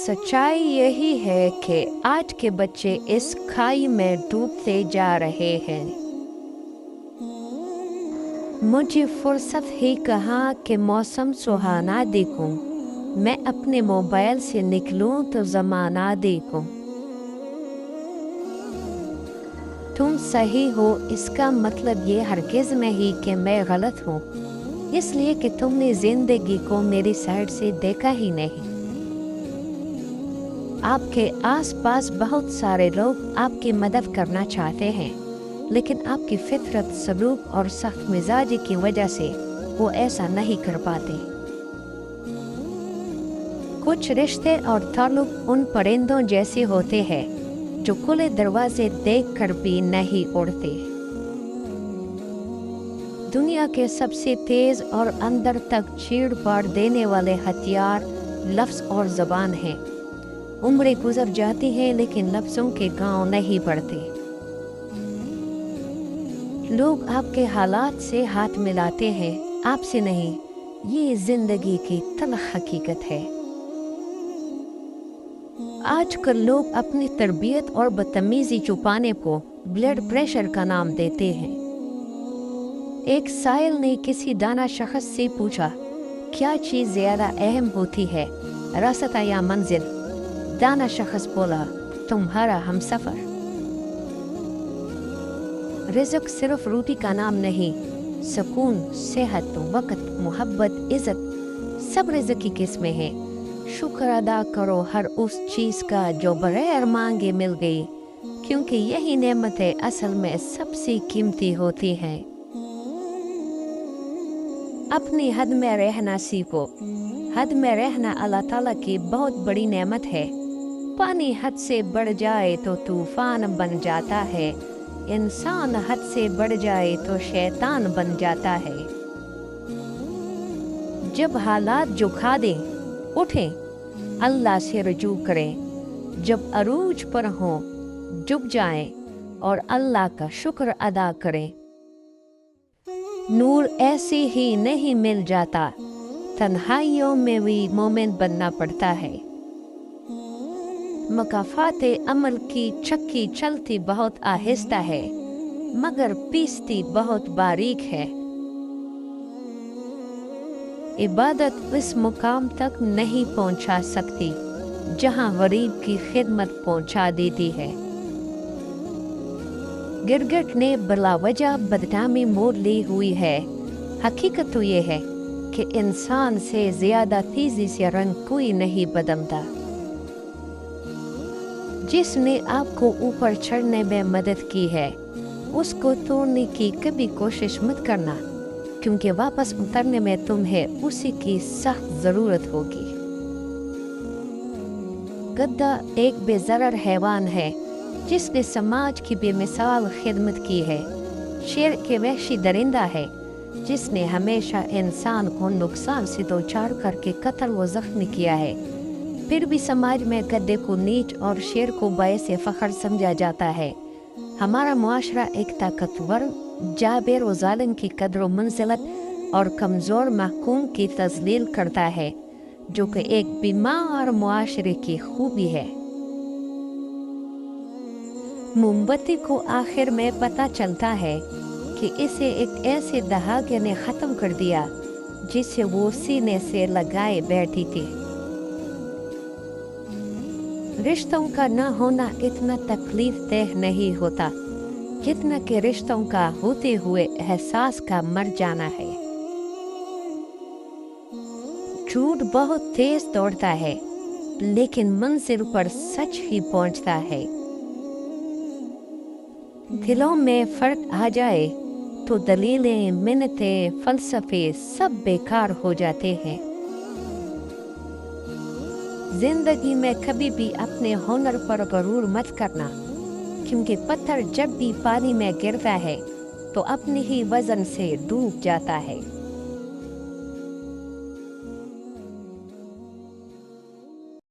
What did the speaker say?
सच्चाई यही है कि आज के बच्चे इस खाई में डूबते जा रहे हैं। मुझे फुर्सत ही कहाँ कि मौसम सुहाना देखूं, मैं अपने मोबाइल से निकलूं तो ज़माना देखूं। तुम सही हो इसका मतलब ये हरगिज़ नहीं कि मैं गलत हूँ, इसलिए कि तुमने जिंदगी को मेरी साइड से देखा ही नहीं। आपके आसपास बहुत सारे लोग आपकी मदद करना चाहते हैं, लेकिन आपकी फितरत, सलूक और सख्त मिजाजी की वजह से वो ऐसा नहीं कर पाते। कुछ रिश्ते और ताल्लुक उन परिंदों जैसे होते हैं जो खुले दरवाजे देखकर भी नहीं उड़ते। दुनिया के सबसे तेज और अंदर तक चीड़-फाड़ देने वाले हथियार लफ्ज़ और ज़बान हैं। उम्रें गुजर जाती हैं लेकिन लफ्ज़ों के गांव नहीं पड़ते। लोग आपके हालात से हाथ मिलाते हैं, आपसे नहीं। ये जिंदगी की तल्ख हकीकत है। आजकल लोग अपनी तरबियत और बदतमीजी छुपाने को ब्लड प्रेशर का नाम देते हैं। एक साइल ने किसी दाना शख्स से पूछा, क्या चीज़ ज़्यादा अहम होती है, रास्ता या मंजिल? दाना शख्स बोला, तुम्हारा हमसफर। रिज़्क सिर्फ रोटी का नाम नहीं, सुकून, सेहत, वक़्त, मोहब्बत, इज़्ज़त सब रिज़्क की किस्में हैं। शुक्र अदा करो हर उस चीज़ का जो बगैर मांगे मिल गई, क्योंकि यही नेमतें असल में सबसे कीमती होती हैं। अपनी हद में रहना सीखो। हद में रहना अल्लाह ताला की बहुत बड़ी नेमत है। पानी हद से बढ़ जाए तो तूफान बन जाता है, इंसान हद से बढ़ जाए तो शैतान बन जाता है। जब हालात झुका दें, उठें, अल्लाह से रुजू करें। जब अरूज पर हों, झुक जाएं और अल्लाह का शुक्र अदा करें। नूर ऐसे ही नहीं मिल जाता, तन्हाइयों में भी मोमिन बनना पड़ता है। मकाफाते अमल की चक्की चलती बहुत आहिस्ता है, मगर पीसती बहुत बारीक है। इबादत इस मुकाम तक नहीं पहुंचा सकती जहां गरीब की खिदमत पहुंचा देती है। गिरगिट ने बिलावजह बदनामी मोल ली हुई है। हकीकत तो ये है कि इंसान से ज्यादा तेजी से रंग कोई नहीं बदलता। जिसने आपको ऊपर चढ़ने में मदद की है, उसको तोड़ने की कभी कोशिश मत करना, क्योंकि वापस उतरने में तुम्हें उसी की सख्त जरूरत होगी। गद्दा एक बेज़रर हैवान है जिसने समाज की बेमिसाल खिदमत की है। शेर के वहशी दरिंदा है जिसने हमेशा इंसान को नुकसान से दो चार करके कत्ल व जख्मी किया है। फिर भी समाज में गद्दे को नीच और शेर को बायसे फख्र समझा जाता है। हमारा मुआशरा एक ताकतवर, जाबिर व जालिम की कदर व मंजिलत और कमज़ोर महकूम की तज़लील करता है, जो कि एक बीमार मुआशरे की खूबी है। मोमबत्ती को आखिर में पता चलता है कि इसे एक ऐसे दहागे ने ख़त्म कर दिया जिसे वो सीने से लगाए बैठी थी। रिश्तों का न होना इतना तकलीफ देह नहीं होता जितना कि रिश्तों का होते हुए एहसास का मर जाना है। झूठ बहुत तेज दौड़ता है, लेकिन मंजिल पर सच ही पहुंचता है। दिलों में फर्क आ जाए तो दलीलें, मिन्नतें, फलसफे सब बेकार हो जाते हैं। जिंदगी में कभी भी अपने हुनर पर गरूर मत करना, क्योंकि पत्थर जब भी पानी में गिरता है तो अपने ही वजन से डूब जाता है।